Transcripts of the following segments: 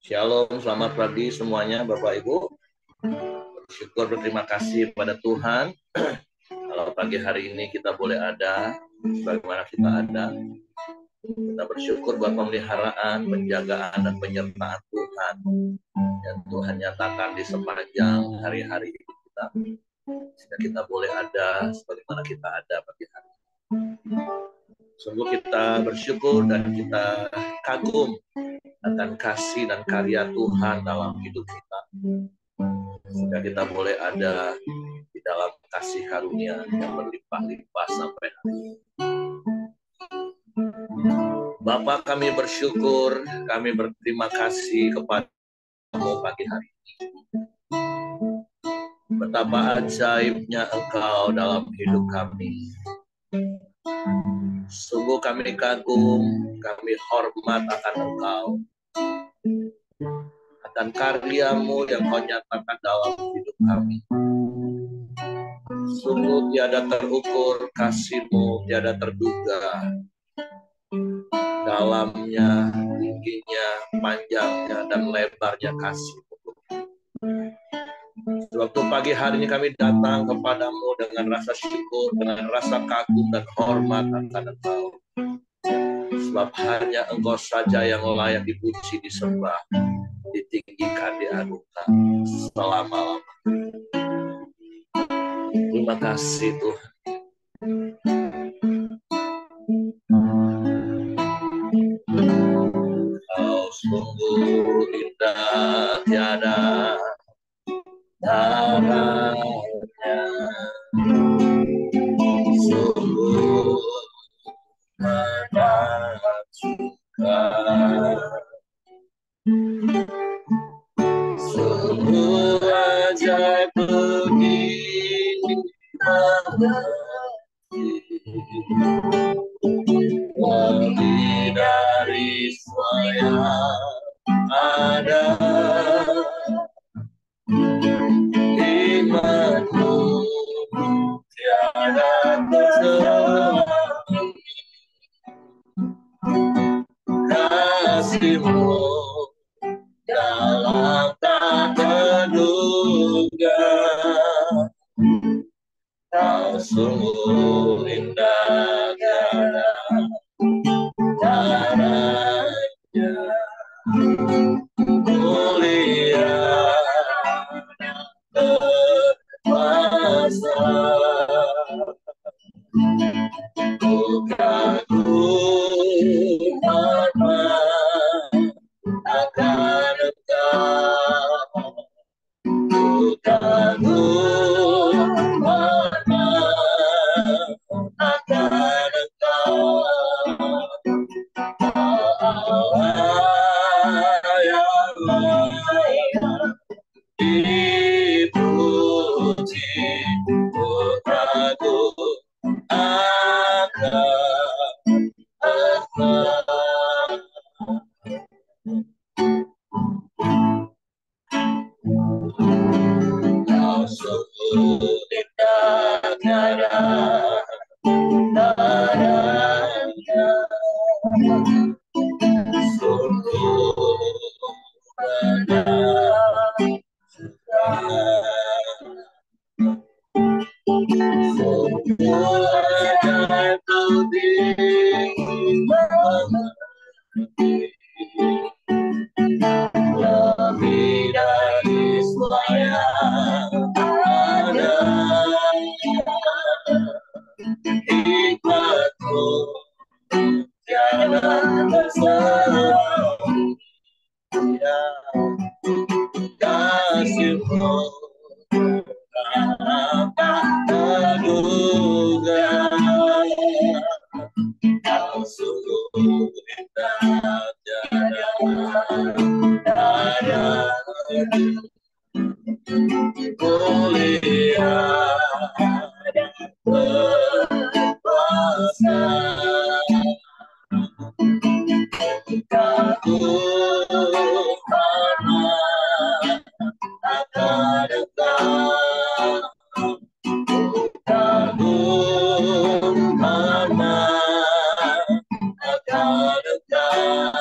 Shalom, selamat pagi semuanya Bapak Ibu. Bersyukur, berterima kasih pada Tuhan. Kalau pagi hari ini kita boleh ada, bagaimana kita ada. Kita bersyukur buat pemeliharaan, penjagaan, dan penyertaan Tuhan. Yang Tuhan nyatakan di sepanjang hari-hari kita. Sehingga kita boleh ada, sebagaimana kita ada pagi hari ini. Sungguh kita bersyukur dan kita kagum akan kasih dan karya Tuhan dalam hidup kita. Sehingga kita boleh ada di dalam kasih karunia yang berlimpah-limpah sampai hari ini. Bapa, kami bersyukur, kami berterima kasih kepada-Mu pagi hari ini. Betapa ajaibnya Engkau dalam hidup kami. Sungguh kami kagum, kami hormat akan Engkau, akan karya-Mu yang Kau nyatakan dalam hidup kami. Sungguh tiada terukur kasih-Mu, tiada terduga. Dalamnya, tingginya, panjangnya, dan lebarnya kasih-Mu. Waktu pagi hari ini kami datang kepadamu dengan rasa syukur, dengan rasa kagum dan hormat akan Engkau. Sebab hanya Engkau saja yang layak dipuji, disembah, ditinggikan, diagungkan selama-lamanya. Terima kasih Tuhan. Kau sungguh indah, tiada taranya, sungguh menakjubkan, sungguh ajaib begini mengerti, lebih dari semua ada. Hikmat-Mu tiada tertandingi, kasih-Mu dalam tak terduga. Kau sungguh indah, tiada taranya, mulia berkuasa. Ku kagum hormat akan Engkau. Ku kagum hormat akan Engkau. Dipuji, ku kagum akan Engkau. Kau sungguh indah, tiada taranya, sungguh menakjubkan, sungguh ajaib begini mengerti, lebih dari semua yang ada. Hikmat-Mu tiada tertandingi, kasih-Mu dalam tak terduga. Kau sungguh indah, tiada taranya, mulia dan berkuasa. Kagum hormat akan Engkau. Kagum hormat akan Engkau.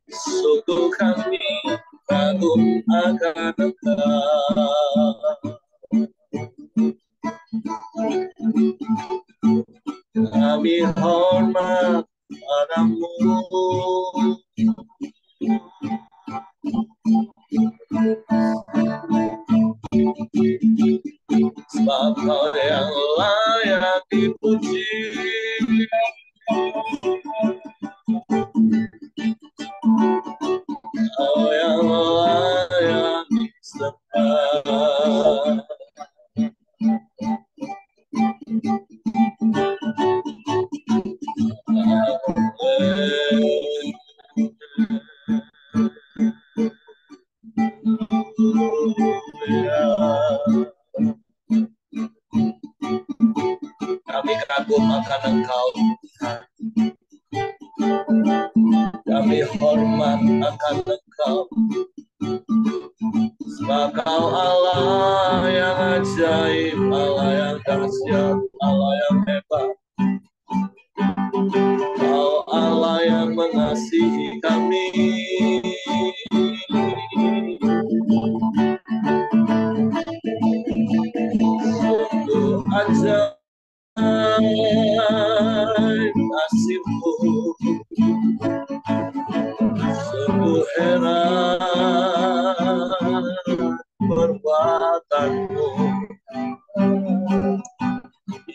Sungguh kami kagum akan Engkau. Kami hormat padamu. Sebab Kau yang layak dipuji. Kau yang layak disembah. Kami kagum akan Engkau, Tuhan. Kami hormat akan Engkau. Sebab Kau Allah yang ajaib, Allah yang dahsyat, Allah yang hebat. Kau Allah yang mengasihi kami. Sungguh ajaib kasih-Mu, sungguh heran perbuatan-Mu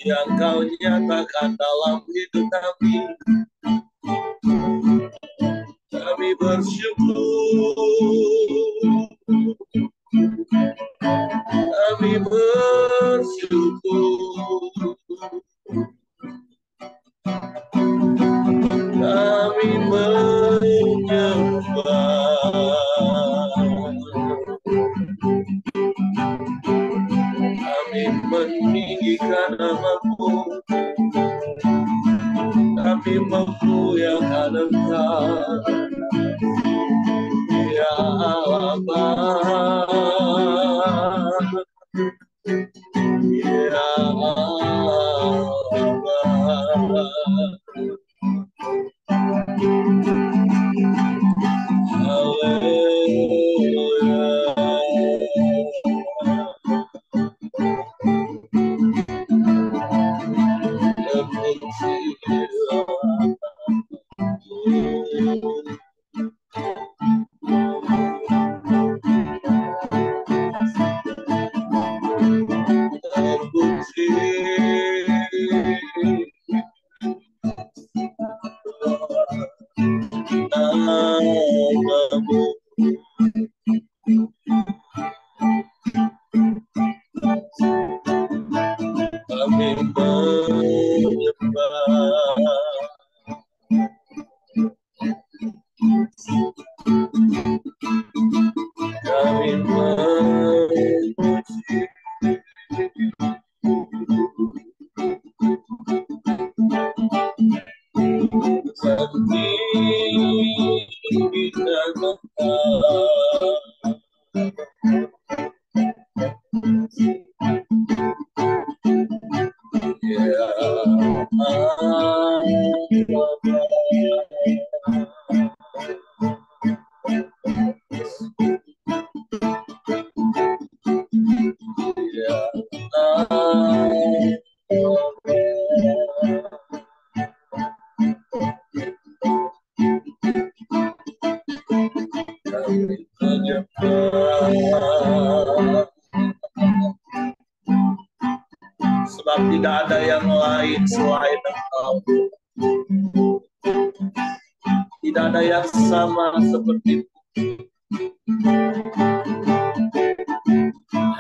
yang Kau nyatakan dalam hidup kami. Kami bersyukur, kami bersyukur, kami menyembah, kami meninggikan nama-Mu, kami memuliakan Engkau, ya Allah, ya Allah. Kami menyembah, Sebab tidak ada yang lain selain Engkau. Tidak ada yang sama seperti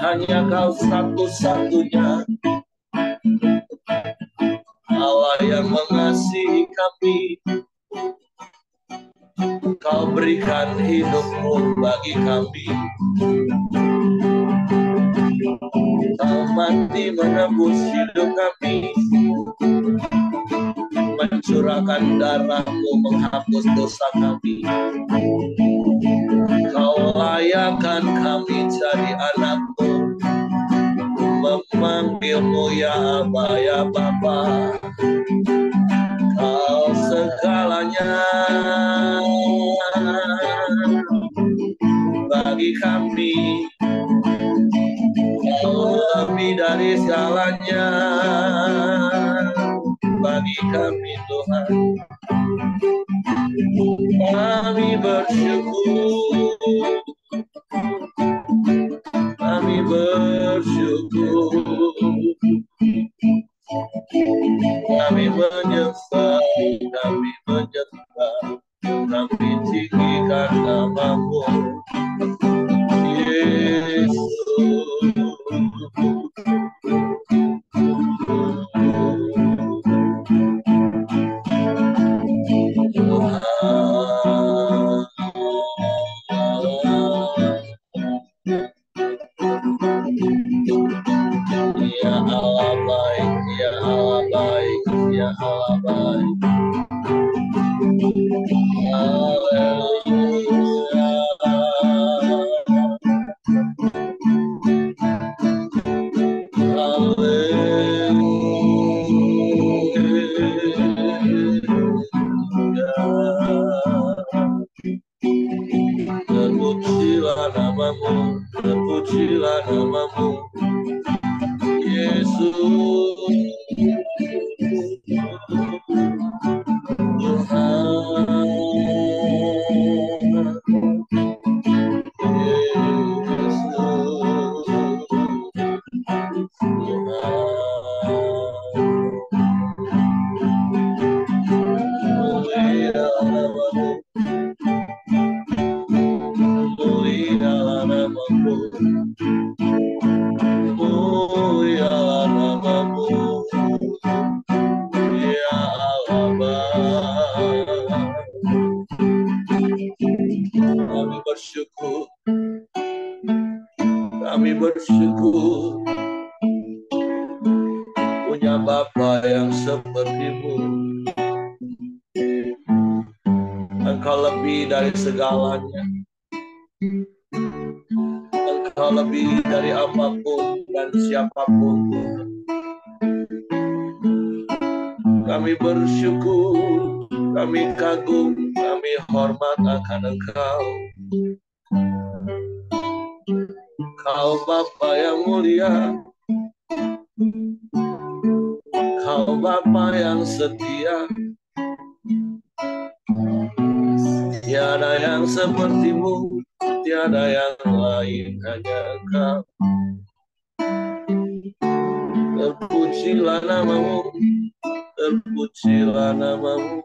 hanya Kau satu-satunya Allah yang mengasihi kami. Kau berikan hidup-Mu bagi kami. Kau mati menebus hidup kami, mencurahkan darah-Mu menghapus dosa kami. Kau layakkan kami jadi anak-Mu, memanggil-Mu ya Aba, ya Bapa. Kau segalanya bagi kami. Kau lebih dari segalanya bagi kami Tuhan. Kami bersyukur, kami bersyukur, kami menyembah, kami menyembah, kami tinggikan nama-Mu Yesus. Ya Allah baik, ya Allah baik, ya Allah baik. Haleluya. Terpujilah nama-Mu, terpujilah nama-Mu Yesus. Kami bersyukur punya Bapa yang seperti-Mu. Engkau lebih dari segalanya. Engkau lebih dari apapun dan siapapun. Kami bersyukur, kami kagum, kami hormat akan Engkau. Kau Bapa yang mulia, Kau Bapa yang setia. Tiada yang seperti-Mu, tiada yang lain, hanya Engkau. Terpujilah nama-Mu, terpujilah nama-Mu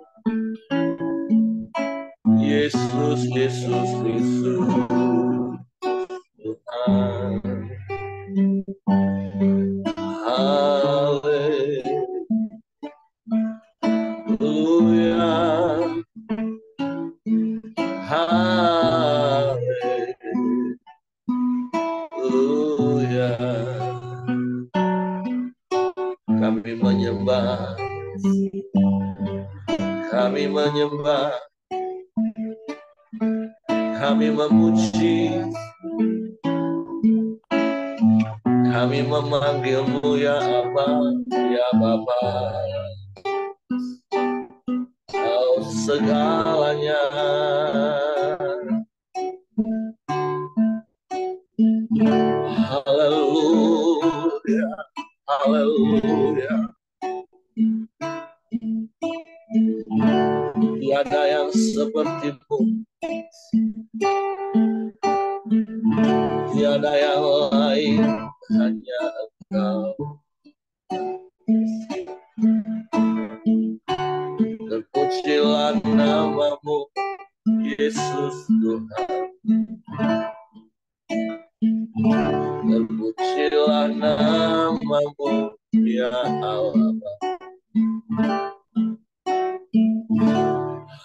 Yesus, Yesus, Yesus Tuhan. Haleluya, haleluya. Kami menyembah, Kami menyembah, kami memuji, kami memanggilmu ya Aba, ya Bapa. Kau segalanya. Haleluya, haleluya. Tiada yang sepertimu, tiada yang lain, hanya Engkau. Terpujilah namamu, Yesus Tuhan. Terpujilah namamu, ya Allah.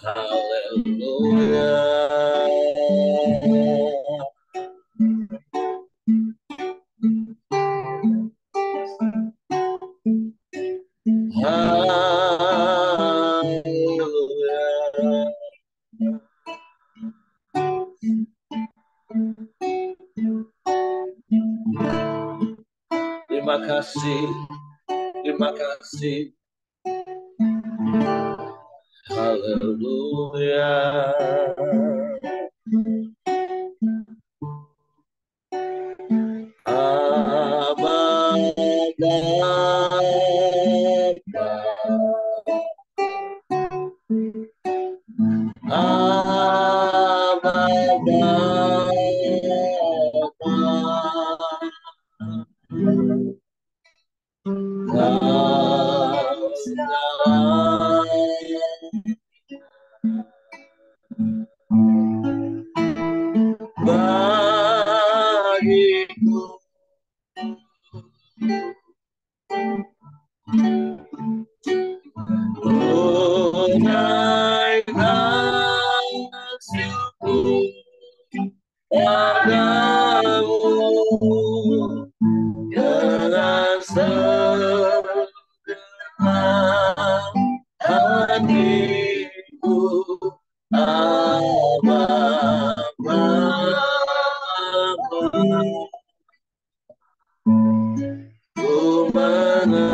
Haleluya. Haleluya. Terima kasih, terima kasih. Haleluya. Aba Bapa, Aba Bapa, Kau segalanya bagiku. Menaikkan syukur padamu dengan segenap hatiku. Aba Bapa, ku mengasihimu.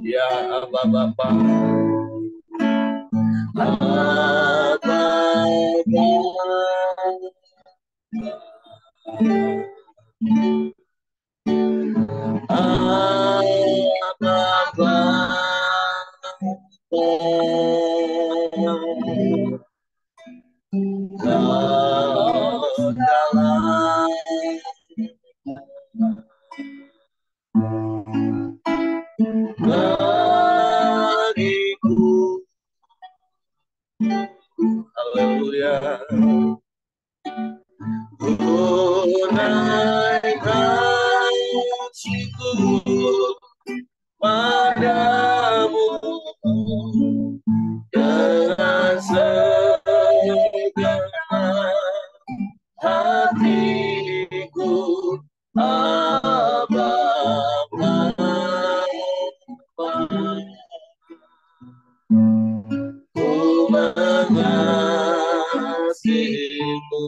Ya Aba Bapa, Aba Bapa, Kau dalam bagiku. Haleluya. Ku naikkan syukur padamu dengan segenap hatiku. Aba Bapa, ku mengasihimu.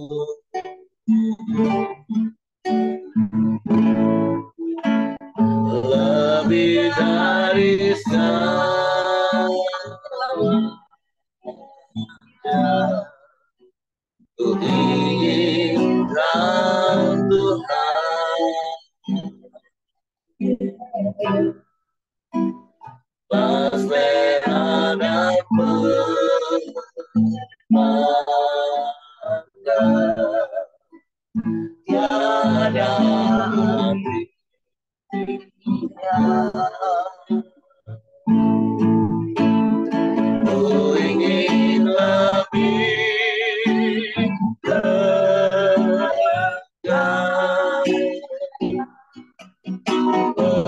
Lebih dari segalanya, ku inginkan Tuhan, pas merah dan bermandang, tiada artinya. Ku ingin lebih dekat,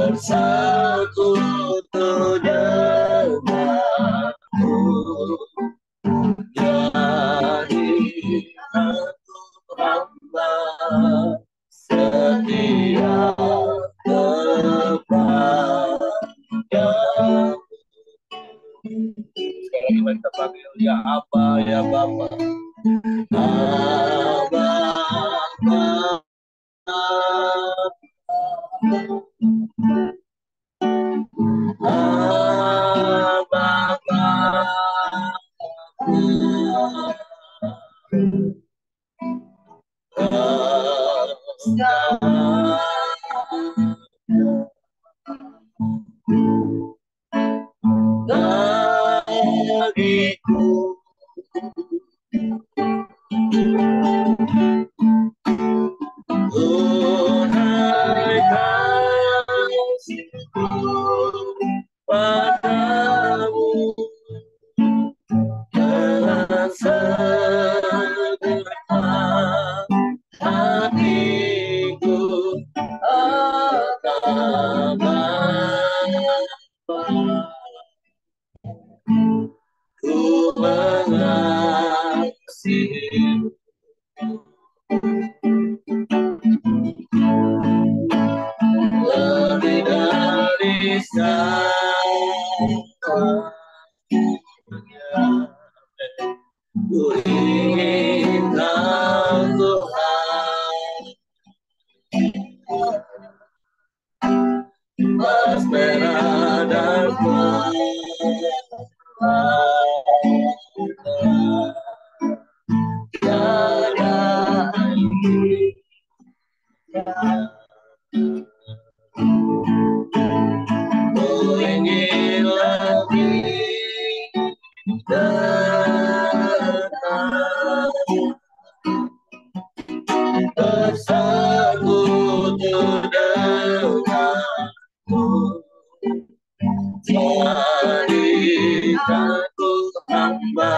bersekutu denganmu, jadi aku hamba setia kepada Ya Aba, ya Bapa. Aba, Bapa. Bagiku Tuhan kasihku padamu dengan segenap hatiku akan ku mengasihimu lebih dari segalanya. Ku ingin Tuhan mas merah dan ku ingin lebih dekat bersekutu denganmu. Jadikan ku hamba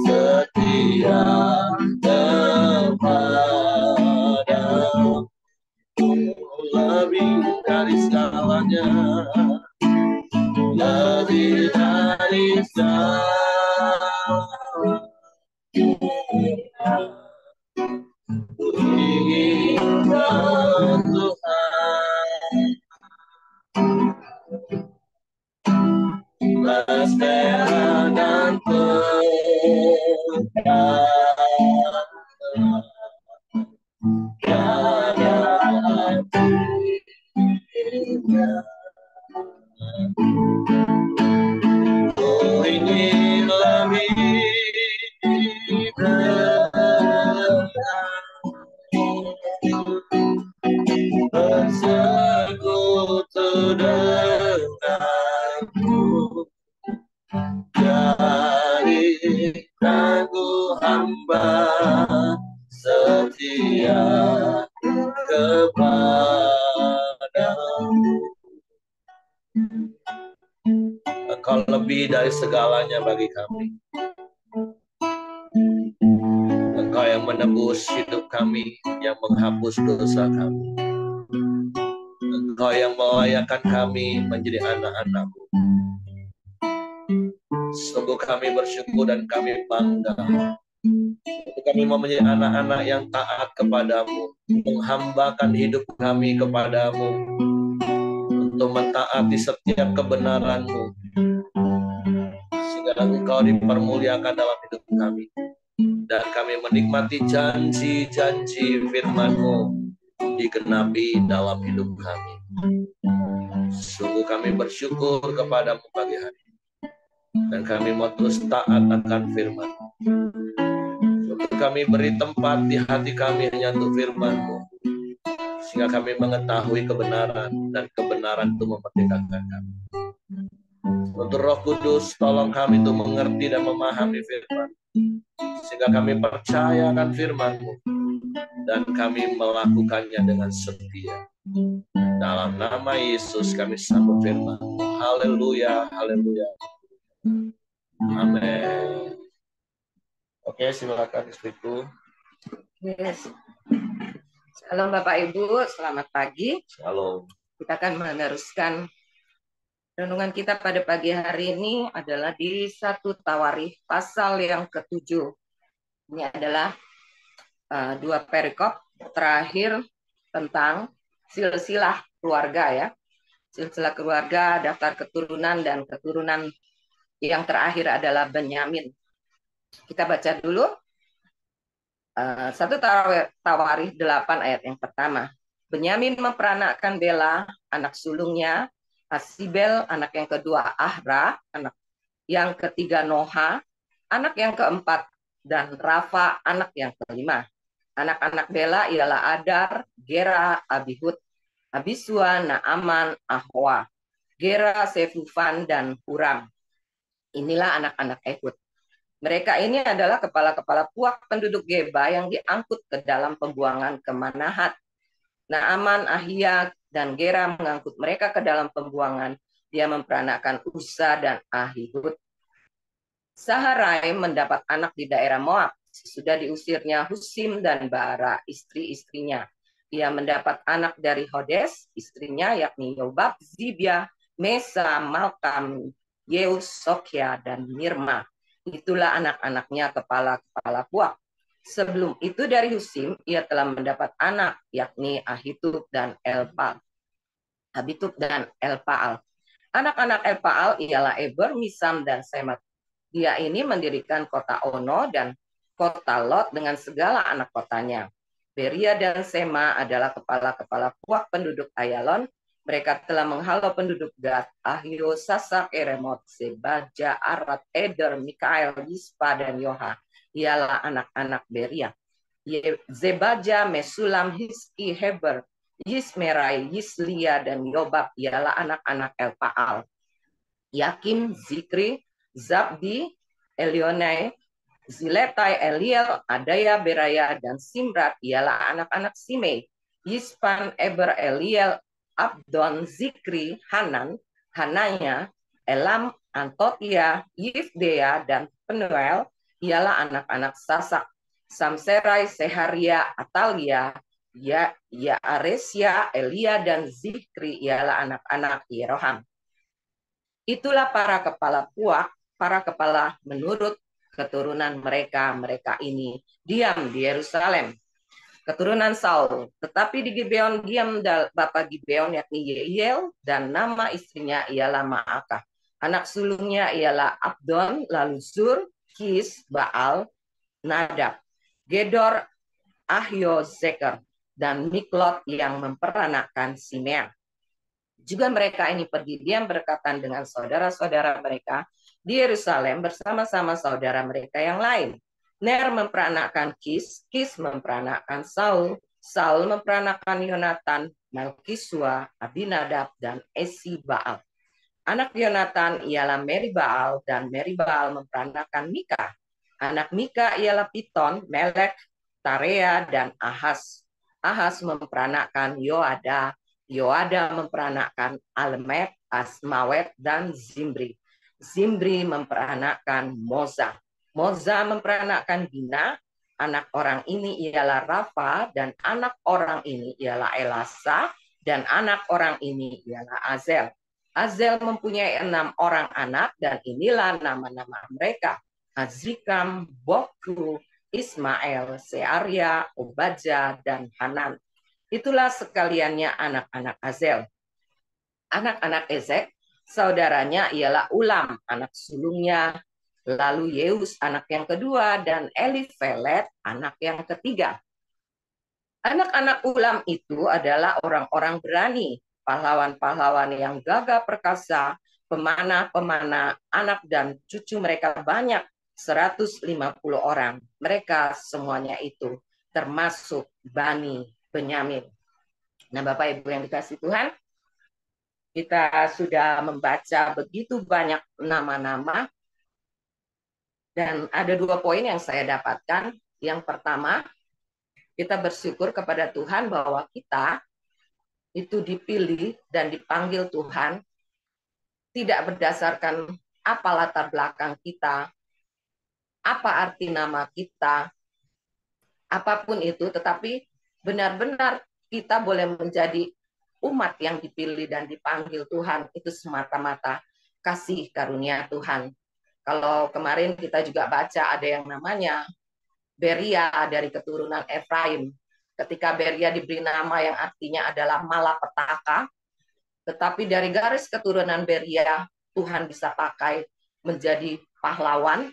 setia kepadamu lebih dari segalanya, lebih dari segalanya. Ku ingin Tuhan mas merah dan ku ingin lebih bersekutu denganmu. Jadikan ku hamba setia kepadamu. Engkau lebih dari segalanya bagi kami. Engkau yang menebus hidup kami, yang menghapus dosa kami. Engkau yang melayakkan kami menjadi anak-anak-Mu. Sungguh kami bersyukur dan kami bangga. Kami mau menjadi anak-anak yang taat kepadamu, menghambakan hidup kami kepadamu, untuk mentaati setiap kebenaran-Mu, sehingga Engkau dipermuliakan dalam hidup kami. Dan kami menikmati janji-janji firman-Mu digenapi dalam hidup kami. Sungguh kami bersyukur kepadamu pagi hari. Dan kami mau terus taat akan firman. Untuk kami beri tempat di hati kami hanya untuk firman-Mu, sehingga kami mengetahui kebenaran, dan kebenaran itu memerdekakan kami. Untuk Roh Kudus, tolong kami untuk mengerti dan memahami firman, sehingga kami percaya akan firman-Mu, dan kami melakukannya dengan setia. Dalam nama Yesus kami sambut firman. Haleluya, haleluya. Amin. Oke, silakan istriku. Yes. Shalom Bapak Ibu, selamat pagi. Shalom. Kita akan meneruskan renungan kita pada pagi hari ini adalah di 1 Tawarikh pasal yang ke-7. Ini adalah dua perikop terakhir tentang silsilah keluarga ya. Silsilah keluarga, daftar keturunan dan keturunan Yang terakhir adalah Benyamin. Kita baca dulu 1 Tawarikh 8 ayat yang pertama. Benyamin memperanakkan Bela, anak sulungnya, Asibel, anak yang kedua Ahra, anak yang ketiga Noha, anak yang keempat, dan Rafa, anak yang kelima. Anak-anak Bela ialah Adar, Gera, Abihud, Abisua, Naaman, Ahwa, Gera, Sefufan, dan Huram. Inilah anak-anak Ehud. Mereka ini adalah kepala-kepala puak penduduk Geba yang diangkut ke dalam pembuangan ke Manahat. Naaman, Ahia, dan Gera mengangkut mereka ke dalam pembuangan. Dia memperanakkan Usa dan Ahihud. Saharai mendapat anak di daerah Moab. Sudah diusirnya Husim dan Baara, istri-istrinya. Ia mendapat anak dari Hodes, istrinya, yakni Yobab, Zibia, Mesa, Malkam, Yeus, Sokya, dan Mirma. Itulah anak-anaknya kepala-kepala puak. Sebelum itu dari Husim, ia telah mendapat anak, yakni Ahitub dan Elpaal. Abitub dan Elpaal. Anak-anak Elpaal ialah Eber, Misam, dan Semat. Dia ini mendirikan kota Ono dan kota Lot dengan segala anak kotanya. Beria dan Sema adalah kepala-kepala puak penduduk Ayalon. Mereka telah menghalau penduduk Gad, Ahio, Sasak, Eremot, Sebaja, Arad, Eder, Mikael, Yispa, dan Yoha. Ialah anak-anak Beria. Zebaja, Mesulam, Hiski, Heber, Yismerai, Yislia, dan Yobab ialah anak-anak Elpaal. Yakim, Zikri, Zabdi, Elionai, Ziletai, Eliel, Adaya, Beraya, dan Simrat ialah anak-anak Simei. Yispan, Eber, Eliel, Abdon, Zikri, Hanan, Hananya, Elam, Antotia, Yifdea, dan Penuel ialah anak-anak Sasak. Samserai, Seharia, Atalia, Yaaresia, Elia, dan Zikri ialah anak-anak Yeroham. Itulah para kepala puak, para kepala menurut keturunan mereka ini diam di Yerusalem. Keturunan Saul, tetapi di Gibeon diam bapak Gibeon yakni Yeiel dan nama istrinya ialah Maakah. Anak sulungnya ialah Abdon, lalu Zur, Kis, Baal, Nadab, Gedor, Ahio, Zeker, dan Miklot yang memperanakkan Simeam. Juga mereka ini pergi diam berkatan dengan saudara-saudara mereka di Yerusalem bersama-sama saudara mereka yang lain. Ner memperanakkan Kis, Kis memperanakkan Saul, Saul memperanakkan Yonatan, Malkisua, Abinadab, dan Esi-Baal. Anak Yonatan ialah Meribaal, dan Meribaal memperanakkan Mika. Anak Mika ialah Piton, Melek, Tarea, dan Ahas. Ahas memperanakkan Yoada, Yoada memperanakkan Almek, Asmawet, dan Zimri. Zimri memperanakkan Moza. Moza memperanakkan Bina. Anak orang ini ialah Rafa, dan anak orang ini ialah Elasa, dan anak orang ini ialah Azel. Azel mempunyai 6 orang anak, dan inilah nama-nama mereka. Azrikam, Bokru, Ismail, Searia, Obadja, dan Hanan. Itulah sekaliannya anak-anak Azel. Anak-anak Ezek, saudaranya ialah Ulam, anak sulungnya, lalu Yeus, anak yang kedua, dan Elifelet, anak yang ketiga. Anak-anak Ulam itu adalah orang-orang berani, pahlawan-pahlawan yang gagah perkasa, pemanah-pemanah, anak dan cucu mereka banyak, 150 orang. Mereka semuanya itu termasuk Bani Benyamin. Nah, Bapak Ibu yang dikasih Tuhan, kita sudah membaca begitu banyak nama-nama, dan ada 2 poin yang saya dapatkan. Yang pertama, kita bersyukur kepada Tuhan bahwa kita itu dipilih dan dipanggil Tuhan tidak berdasarkan apa latar belakang kita, apa arti nama kita, apapun itu, tetapi benar-benar kita boleh menjadi umat yang dipilih dan dipanggil Tuhan, itu semata-mata kasih karunia Tuhan. Kalau kemarin kita juga baca ada yang namanya Beria dari keturunan Efraim. Ketika Beria diberi nama yang artinya adalah malapetaka, tetapi dari garis keturunan Beria Tuhan bisa pakai menjadi pahlawan,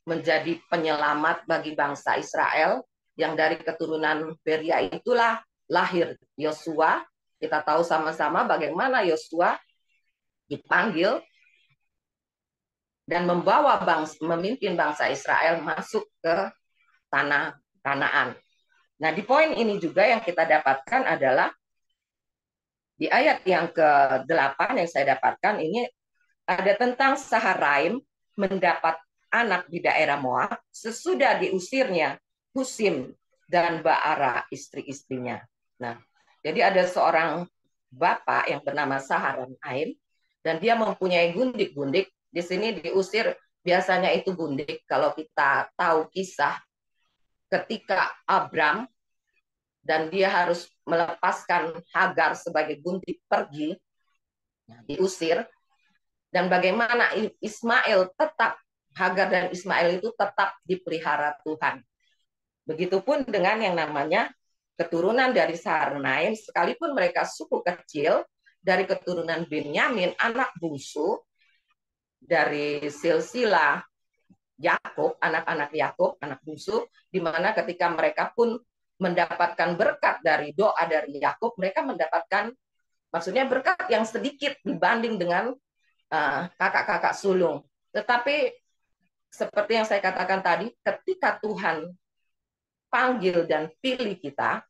menjadi penyelamat bagi bangsa Israel, yang dari keturunan Beria itulah lahir Yosua. Kita tahu sama-sama bagaimana Yosua dipanggil dan memimpin bangsa Israel masuk ke tanah Kanaan. Nah, di poin ini juga yang kita dapatkan adalah di ayat yang ke-8 yang saya dapatkan ini ada tentang Saharaim mendapat anak di daerah Moab sesudah diusirnya Husim dan Baara istri-istrinya. Nah, jadi ada seorang bapak yang bernama Saharaim dan dia mempunyai gundik-gundik. Di sini diusir, biasanya itu gundik. Kalau kita tahu kisah ketika Abram dan dia harus melepaskan Hagar sebagai gundik pergi, diusir, dan bagaimana Ismail tetap, Hagar dan Ismail itu tetap dipelihara Tuhan. Begitupun dengan yang namanya keturunan dari Saharaim, sekalipun mereka suku kecil dari keturunan Benyamin, anak bungsu dari silsilah Yakub, anak-anak Yakub, anak bungsu, di mana ketika mereka pun mendapatkan berkat dari doa dari Yakub, mereka mendapatkan maksudnya berkat yang sedikit dibanding dengan kakak-kakak sulung. Tetapi seperti yang saya katakan tadi, ketika Tuhan panggil dan pilih kita,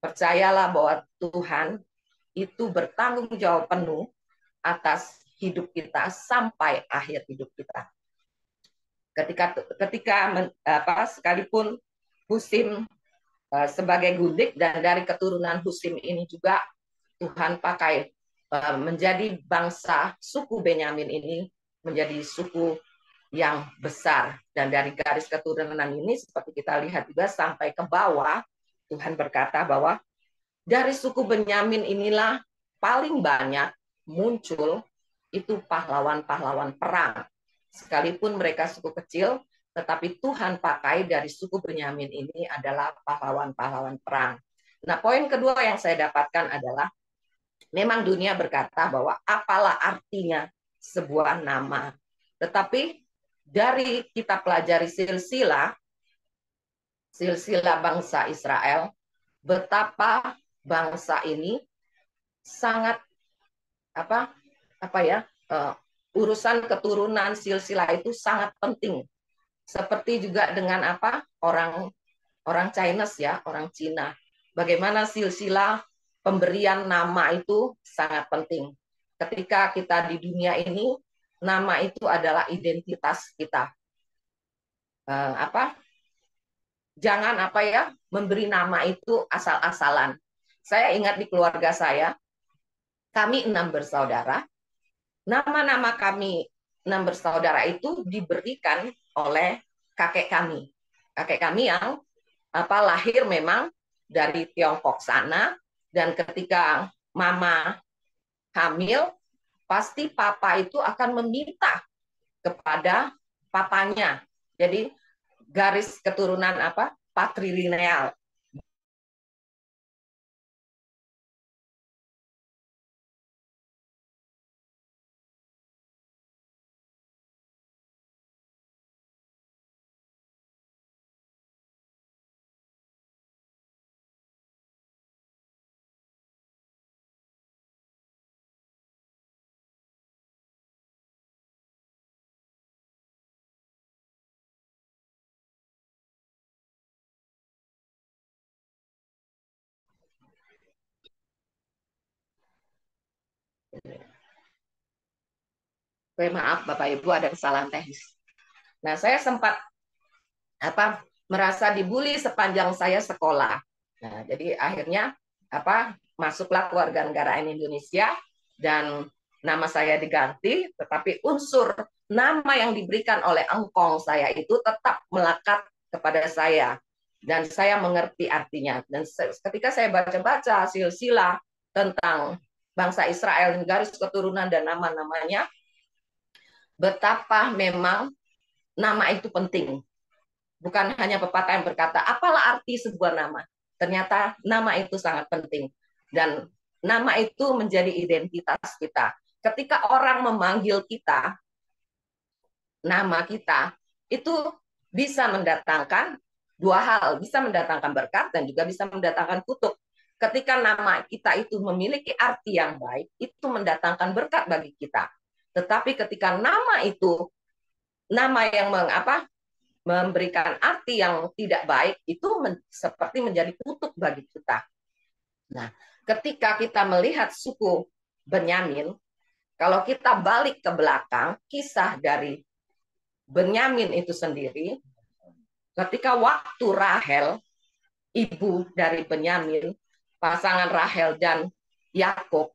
percayalah bahwa Tuhan itu bertanggung jawab penuh atas hidup kita sampai akhir hidup kita. Ketika sekalipun Husim sebagai gundik dan dari keturunan Husim ini juga Tuhan pakai menjadi bangsa suku Benyamin ini menjadi suku yang besar, dan dari garis keturunan ini seperti kita lihat juga sampai ke bawah Tuhan berkata bahwa dari suku Benyamin inilah paling banyak muncul itu pahlawan-pahlawan perang. Sekalipun mereka suku kecil, tetapi Tuhan pakai dari suku Benyamin ini adalah pahlawan-pahlawan perang. Nah, poin kedua yang saya dapatkan adalah memang dunia berkata bahwa apalah artinya sebuah nama. Tetapi dari kita pelajari silsilah bangsa Israel, betapa bangsa ini sangat urusan keturunan silsilah itu sangat penting. Seperti juga dengan orang Chinese ya, orang Cina. Bagaimana silsilah pemberian nama itu sangat penting. Ketika kita di dunia ini, nama itu adalah identitas kita. Jangan memberi nama itu asal-asalan. Saya ingat di keluarga saya, kami 6 bersaudara. Nama-nama kami 6 bersaudara itu diberikan oleh kakek kami. Kakek kami yang lahir memang dari Tiongkok sana, dan ketika mama hamil, pasti papa itu akan meminta kepada papanya. Jadi garis keturunan patrilineal. Maaf Bapak Ibu, ada kesalahan teknis. Nah, saya sempat merasa dibully sepanjang saya sekolah. Nah, jadi akhirnya masuklah kewarganegaraan Indonesia dan nama saya diganti, tetapi unsur nama yang diberikan oleh engkong saya itu tetap melekat kepada saya dan saya mengerti artinya. Dan ketika saya baca-baca silsilah tentang bangsa Israel dan garis keturunan dan nama-namanya, betapa memang nama itu penting. Bukan hanya pepatah yang berkata, apalah arti sebuah nama. Ternyata nama itu sangat penting. Dan nama itu menjadi identitas kita. Ketika orang memanggil kita, nama kita itu bisa mendatangkan dua hal, bisa mendatangkan berkat dan juga bisa mendatangkan kutuk. Ketika nama kita itu memiliki arti yang baik, itu mendatangkan berkat bagi kita. Tetapi ketika nama itu nama yang memberikan arti yang tidak baik, itu seperti menjadi kutuk bagi kita. Nah, ketika kita melihat suku Benyamin, kalau kita balik ke belakang, kisah dari Benyamin itu sendiri, ketika waktu Rahel, ibu dari Benyamin, pasangan Rahel dan Yakub,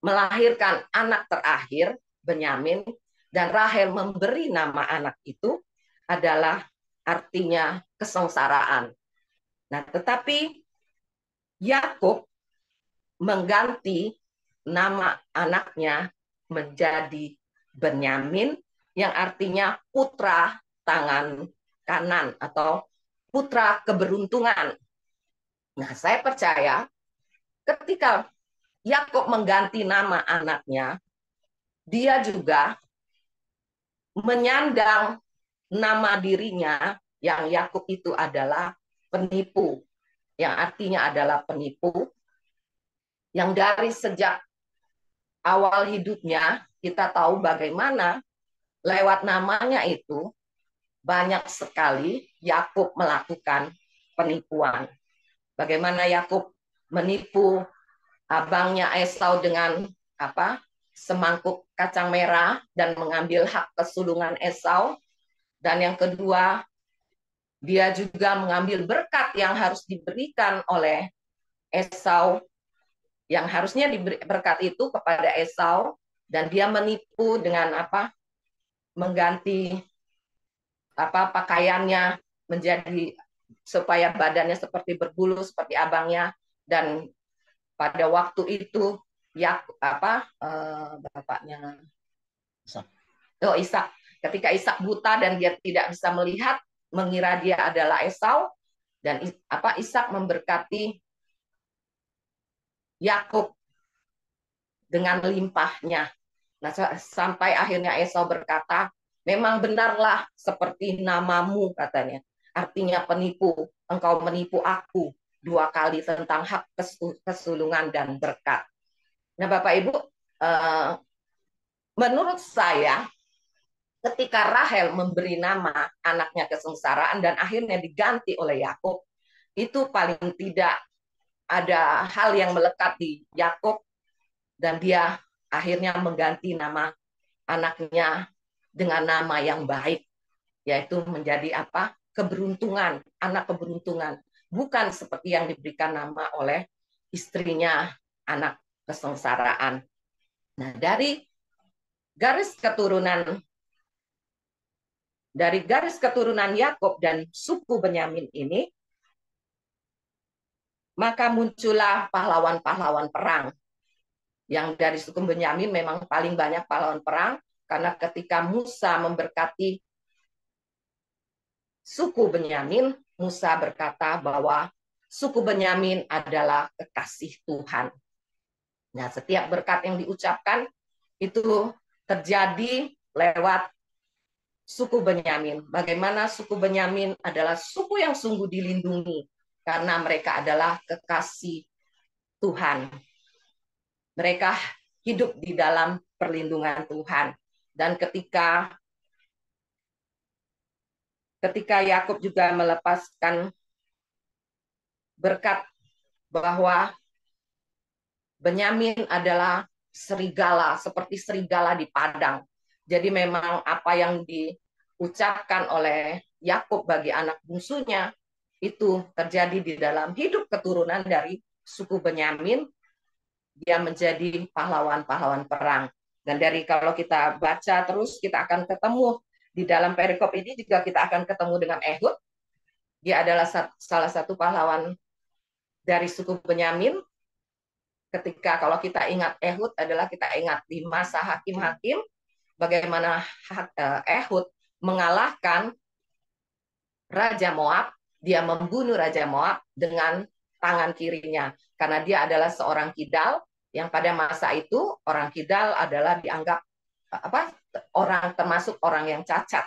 melahirkan anak terakhir, Benyamin, dan Rahel memberi nama anak itu adalah artinya kesengsaraan. Nah, tetapi Yakub mengganti nama anaknya menjadi Benyamin yang artinya putra tangan kanan atau putra keberuntungan. Nah, saya percaya ketika Yakub mengganti nama anaknya, dia juga menyandang nama dirinya yang Yakub itu adalah penipu, yang artinya adalah penipu, yang dari sejak awal hidupnya kita tahu bagaimana lewat namanya itu banyak sekali Yakub melakukan penipuan. Bagaimana Yakub menipu abangnya Esau dengan semangkuk kacang merah dan mengambil hak kesulungan Esau. Dan yang kedua, dia juga mengambil berkat yang harus diberikan oleh Esau, yang harusnya diberi berkat itu kepada Esau, dan dia menipu dengan mengganti pakaiannya menjadi supaya badannya seperti berbulu seperti abangnya. Dan pada waktu itu bapaknya Ishak, ketika Ishak buta dan dia tidak bisa melihat, mengira dia adalah Esau, dan Ishak memberkati Yakub dengan limpahnya. Nah, sampai akhirnya Esau berkata, memang benarlah seperti namamu, katanya. Artinya penipu, engkau menipu aku 2 kali tentang hak kesulungan dan berkat. Nah, Bapak Ibu, menurut saya ketika Rahel memberi nama anaknya kesengsaraan dan akhirnya diganti oleh Yakub, itu paling tidak ada hal yang melekat di Yakub dan dia akhirnya mengganti nama anaknya dengan nama yang baik, yaitu menjadi keberuntungan, anak keberuntungan, bukan seperti yang diberikan nama oleh istrinya, anak kesengsaraan. Nah, dari garis keturunan Yakub dan suku Benyamin ini, maka muncullah pahlawan-pahlawan perang. Yang dari suku Benyamin memang paling banyak pahlawan perang, karena ketika Musa memberkati suku Benyamin, Musa berkata bahwa suku Benyamin adalah kekasih Tuhan. Nah, setiap berkat yang diucapkan itu terjadi lewat suku Benyamin. Bagaimana suku Benyamin adalah suku yang sungguh dilindungi karena mereka adalah kekasih Tuhan. Mereka hidup di dalam perlindungan Tuhan. Dan ketika Yakub juga melepaskan berkat bahwa Benyamin adalah serigala, seperti serigala di padang. Jadi memang apa yang diucapkan oleh Yakub bagi anak bungsunya itu terjadi di dalam hidup keturunan dari suku Benyamin. Dia menjadi pahlawan-pahlawan perang. Dan dari kalau kita baca terus, kita akan ketemu di dalam perikop ini juga kita akan ketemu dengan Ehud. Dia adalah salah satu pahlawan dari suku Benyamin. Ketika kalau kita ingat Ehud adalah kita ingat di masa hakim-hakim, bagaimana Ehud mengalahkan Raja Moab. Dia membunuh Raja Moab dengan tangan kirinya, karena dia adalah seorang kidal, yang pada masa itu orang kidal adalah dianggap orang, termasuk orang yang cacat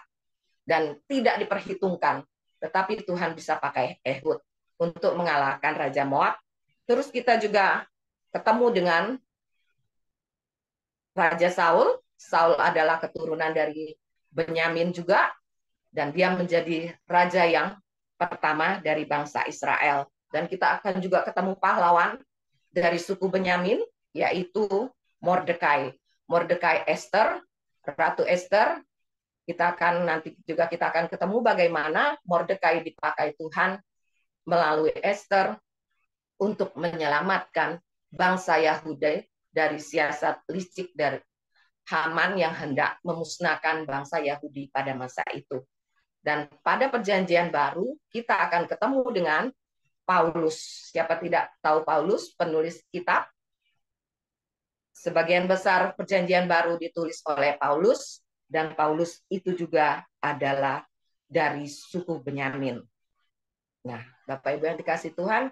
dan tidak diperhitungkan, tetapi Tuhan bisa pakai Ehud untuk mengalahkan Raja Moab. Terus kita juga ketemu dengan Raja Saul. Saul adalah keturunan dari Benyamin juga, dan dia menjadi raja yang pertama dari bangsa Israel. Dan kita akan juga ketemu pahlawan dari suku Benyamin, yaitu Mordekai. Mordekai Esther, Ratu Esther. Kita akan ketemu bagaimana Mordekai dipakai Tuhan melalui Esther untuk menyelamatkan bangsa Yahudi dari siasat licik dari Haman yang hendak memusnahkan bangsa Yahudi pada masa itu. Dan pada perjanjian baru kita akan ketemu dengan Paulus. Siapa tidak tahu Paulus, penulis kitab? Sebagian besar perjanjian baru ditulis oleh Paulus, dan Paulus itu juga adalah dari suku Benyamin. Nah, Bapak Ibu yang dikasih Tuhan,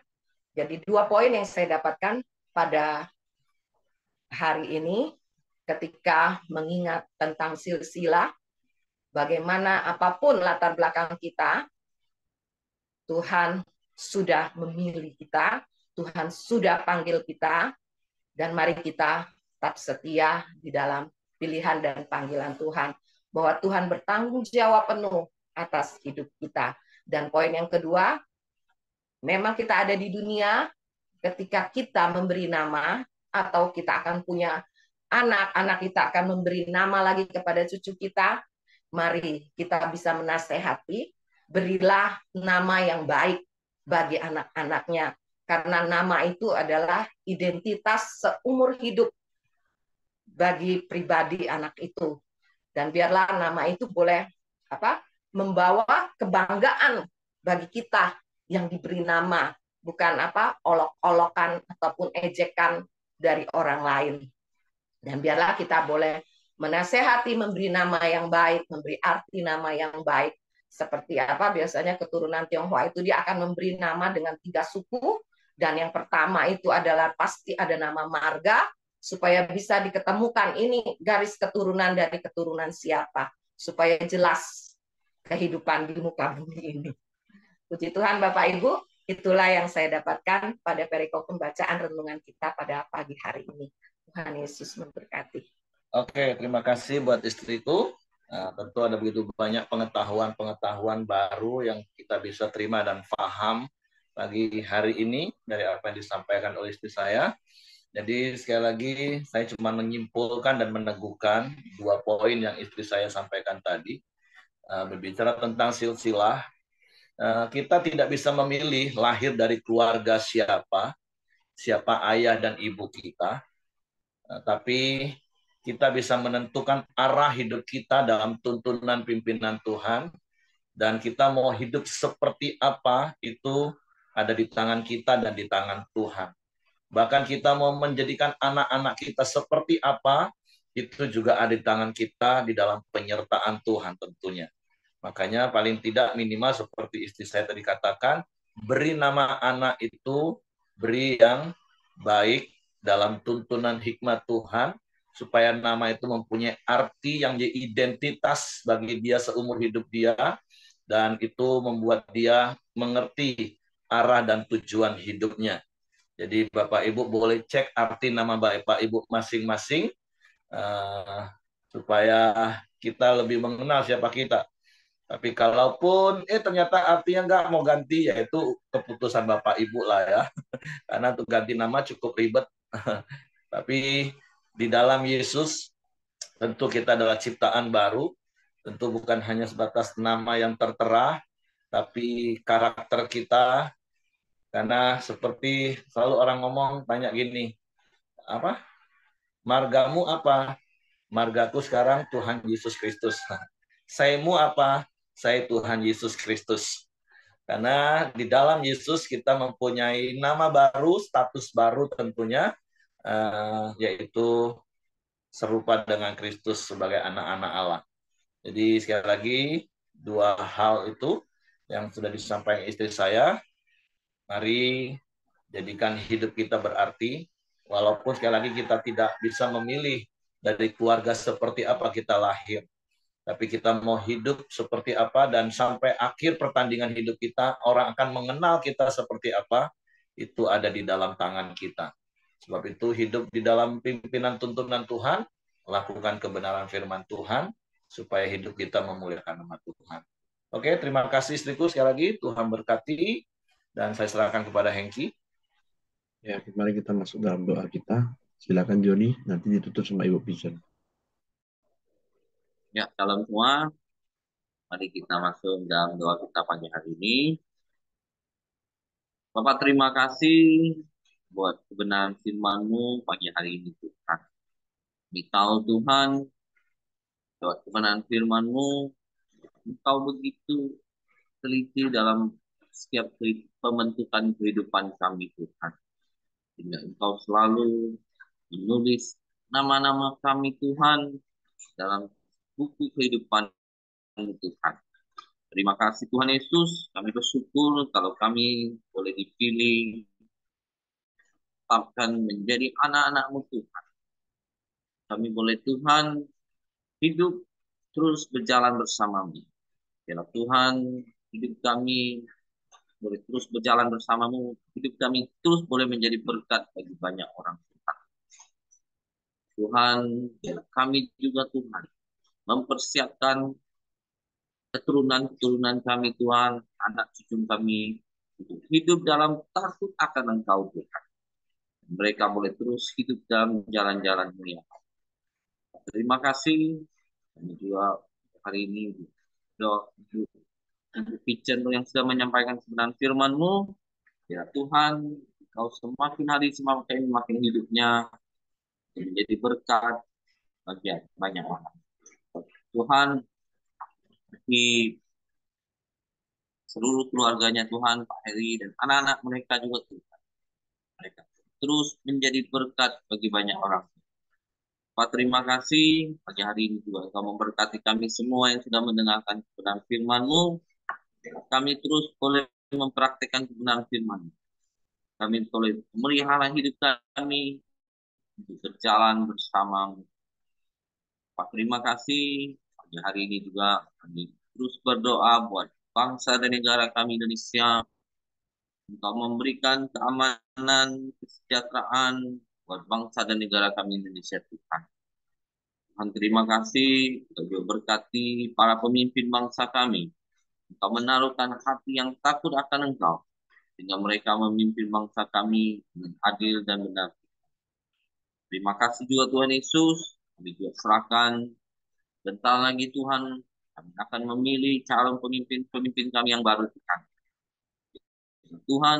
jadi 2 poin yang saya dapatkan pada hari ini ketika mengingat tentang silsilah, bagaimana apapun latar belakang kita, Tuhan sudah memilih kita, Tuhan sudah panggil kita, dan mari kita tetap setia di dalam pilihan dan panggilan Tuhan, bahwa Tuhan bertanggung jawab penuh atas hidup kita. Dan poin yang kedua, memang kita ada di dunia, ketika kita memberi nama, atau kita akan punya anak kita akan memberi nama lagi kepada cucu kita, mari kita bisa menasehati, berilah nama yang baik bagi anak-anaknya, karena nama itu adalah identitas seumur hidup bagi pribadi anak itu. Dan biarlah nama itu boleh membawa kebanggaan bagi kita yang diberi nama, bukan olok-olokan ataupun ejekan dari orang lain. Dan biarlah kita boleh menasehati, memberi nama yang baik, memberi arti nama yang baik. Seperti biasanya keturunan Tionghoa itu dia akan memberi nama dengan 3 suku, dan yang pertama itu adalah pasti ada nama marga, supaya bisa diketemukan ini garis keturunan dari keturunan siapa, supaya jelas kehidupan di muka bumi ini. Puji Tuhan Bapak Ibu, itulah yang saya dapatkan pada perikop pembacaan renungan kita pada pagi hari ini. Tuhan Yesus memberkati. Oke, terima kasih buat istriku. Nah, tentu ada begitu banyak pengetahuan baru yang kita bisa terima dan paham pagi hari ini dari apa yang disampaikan oleh istri saya. Jadi sekali lagi saya cuma menyimpulkan dan meneguhkan 2 poin yang istri saya sampaikan tadi. Berbicara tentang silsilah, kita tidak bisa memilih lahir dari keluarga siapa ayah dan ibu kita, tapi kita bisa menentukan arah hidup kita dalam tuntunan pimpinan Tuhan, dan kita mau hidup seperti apa itu ada di tangan kita dan di tangan Tuhan. Bahkan kita mau menjadikan anak-anak kita seperti apa, itu juga ada di tangan kita di dalam penyertaan Tuhan tentunya. Makanya paling tidak minimal seperti istri saya tadi katakan, beri nama anak itu, beri yang baik dalam tuntunan hikmat Tuhan, supaya nama itu mempunyai arti yang jadi identitas bagi dia seumur hidup dia, dan itu membuat dia mengerti arah dan tujuan hidupnya. Jadi Bapak Ibu boleh cek arti nama Bapak Ibu masing-masing supaya kita lebih mengenal siapa kita. Tapi kalaupun ternyata artinya nggak mau ganti, yaitu keputusan Bapak Ibu lah ya. Karena untuk ganti nama cukup ribet. Tapi di dalam Yesus tentu kita adalah ciptaan baru. Tentu bukan hanya sebatas nama yang tertera, tapi karakter kita. Karena seperti selalu orang ngomong, tanya gini, margamu apa? Margaku sekarang Tuhan Yesus Kristus. Saimu apa? Saya Tuhan Yesus Kristus. Karena di dalam Yesus kita mempunyai nama baru, status baru tentunya, yaitu serupa dengan Kristus sebagai anak-anak Allah. Jadi sekali lagi, 2 hal itu yang sudah disampaikan istri saya. Mari jadikan hidup kita berarti, walaupun sekali lagi kita tidak bisa memilih dari keluarga seperti apa kita lahir. Tapi kita mau hidup seperti apa, dan sampai akhir pertandingan hidup kita, orang akan mengenal kita seperti apa, itu ada di dalam tangan kita. Sebab itu hidup di dalam pimpinan tuntunan Tuhan, lakukan kebenaran firman Tuhan, supaya hidup kita memuliakan nama Tuhan. Oke, terima kasih istriku sekali lagi, Tuhan berkati, dan saya serahkan kepada Hengki. Ya, mari kita masuk dalam doa kita. Silakan Joni, nanti ditutup sama Ibu Vision. Ya, salam semua. Mari kita masuk dalam doa kita pagi hari ini. Bapak, terima kasih buat kebenaran firman-Mu pagi hari ini, Tuhan. Kami tahu, Tuhan, buat kebenaran firman-Mu, Engkau begitu teliti dalam setiap pembentukan kehidupan kami, Tuhan. Sehingga Engkau selalu menulis nama-nama kami, Tuhan, dalam buku kehidupan Tuhan. Terima kasih Tuhan Yesus, kami bersyukur kalau kami boleh dipilih, tetapkan menjadi anak-anak-Mu Tuhan. Kami boleh Tuhan hidup terus berjalan bersama-Mu. Ya Tuhan, hidup kami boleh terus berjalan bersama-Mu, hidup kami terus boleh menjadi berkat bagi banyak orang Tuhan. Tuhan, ya kami juga Tuhan, mempersiapkan keturunan-keturunan kami Tuhan, anak cucu kami, untuk hidup dalam takut akan Engkau Tuhan. Mereka boleh terus hidup dalam jalan-jalan-Mu ya. Terima kasih. Kami juga hari ini Ibu Pichen yang sudah menyampaikan kebenaran firman-Mu. Ya Tuhan, Engkau semakin hari semakin hidupnya menjadi berkat bagi banyak orang. Tuhan, di seluruh keluarganya Tuhan, Pak Heri dan anak-anak mereka juga Tuhan. Mereka terus menjadi berkat bagi banyak orang. Pak, terima kasih pagi hari ini juga Engkau memberkati kami semua yang sudah mendengarkan kebenaran firman-Mu. Kami terus boleh mempraktikkan kebenaran firman-Mu. Kami boleh memelihara hidup kami untuk berjalan bersama-Mu. Pak, terima kasih pagi hari ini juga kami terus berdoa buat bangsa dan negara kami Indonesia. Engkau memberikan keamanan, kesejahteraan buat bangsa dan negara kami Indonesia Tuhan. Tuhan terima kasih, Engkau berkati para pemimpin bangsa kami. Engkau menaruhkan hati yang takut akan Engkau, sehingga mereka memimpin bangsa kami dengan adil dan benar. Terima kasih juga Tuhan Yesus, kami juga serahkan. Bentar lagi Tuhan, kami akan memilih calon pemimpin kami yang baru Tuhan. Tuhan,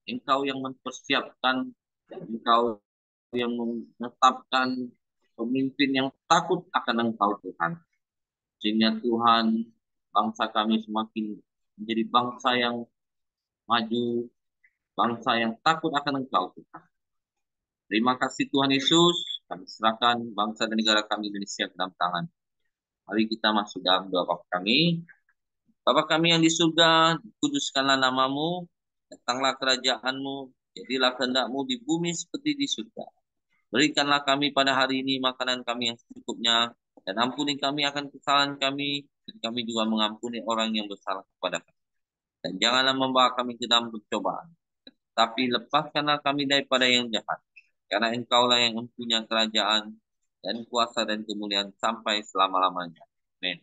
Engkau yang mempersiapkan, dan Engkau yang menetapkan pemimpin yang takut akan Engkau Tuhan. Sehingga Tuhan, bangsa kami semakin menjadi bangsa yang maju, bangsa yang takut akan Engkau Tuhan. Terima kasih Tuhan Yesus, kami serahkan bangsa dan negara kami Indonesia ke dalam tangan. Mari kita masuk dalam doa Bapa kami. Bapa kami yang di surga, dikuduskanlah nama-Mu, datanglah kerajaan-Mu, jadilah kehendak-Mu di bumi seperti di surga. Berikanlah kami pada hari ini makanan kami yang secukupnya, dan ampuni kami akan kesalahan kami, dan kami juga mengampuni orang yang bersalah kepada kami. Dan janganlah membawa kami ke dalam pencobaan, tapi lepaskanlah kami daripada yang jahat. Karena Engkaulah yang mempunyai kerajaan, dan kuasa dan kemuliaan sampai selama-lamanya. Amin.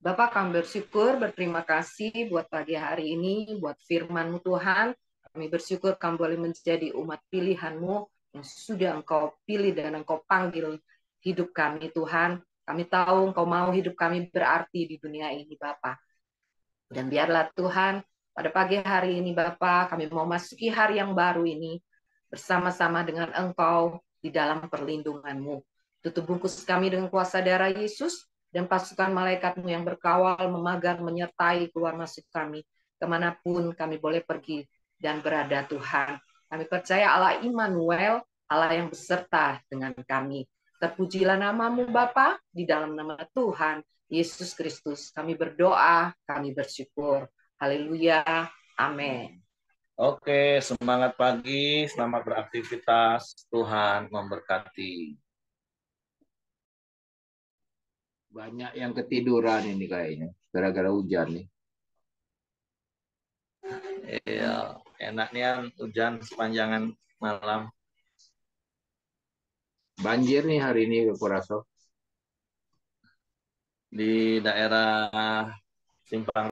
Bapak, kami bersyukur, berterima kasih buat pagi hari ini, buat firman-Mu Tuhan. Kami bersyukur kami boleh menjadi umat pilihan-Mu yang sudah Engkau pilih dan Engkau panggil hidup kami Tuhan. Kami tahu Engkau mau hidup kami berarti di dunia ini Bapak. Dan biarlah Tuhan, pada pagi hari ini Bapak, kami mau masuki hari yang baru ini bersama-sama dengan Engkau di dalam perlindungan-Mu. Tutup bungkus kami dengan kuasa darah Yesus, dan pasukan malaikat-Mu yang berkawal, memagang, menyertai keluar masuk kami, kemanapun kami boleh pergi dan berada Tuhan. Kami percaya Allah Immanuel, Allah yang beserta dengan kami. Terpujilah nama-Mu Bapa, di dalam nama Tuhan Yesus Kristus. Kami berdoa, kami bersyukur. Haleluya. Amin. Oke, semangat pagi, selamat beraktivitas. Tuhan memberkati. Banyak yang ketiduran ini kayaknya, gara-gara hujan nih. Iya, enaknya hujan sepanjangan malam. Banjir nih hari ini aku rasa. Di daerah Simpang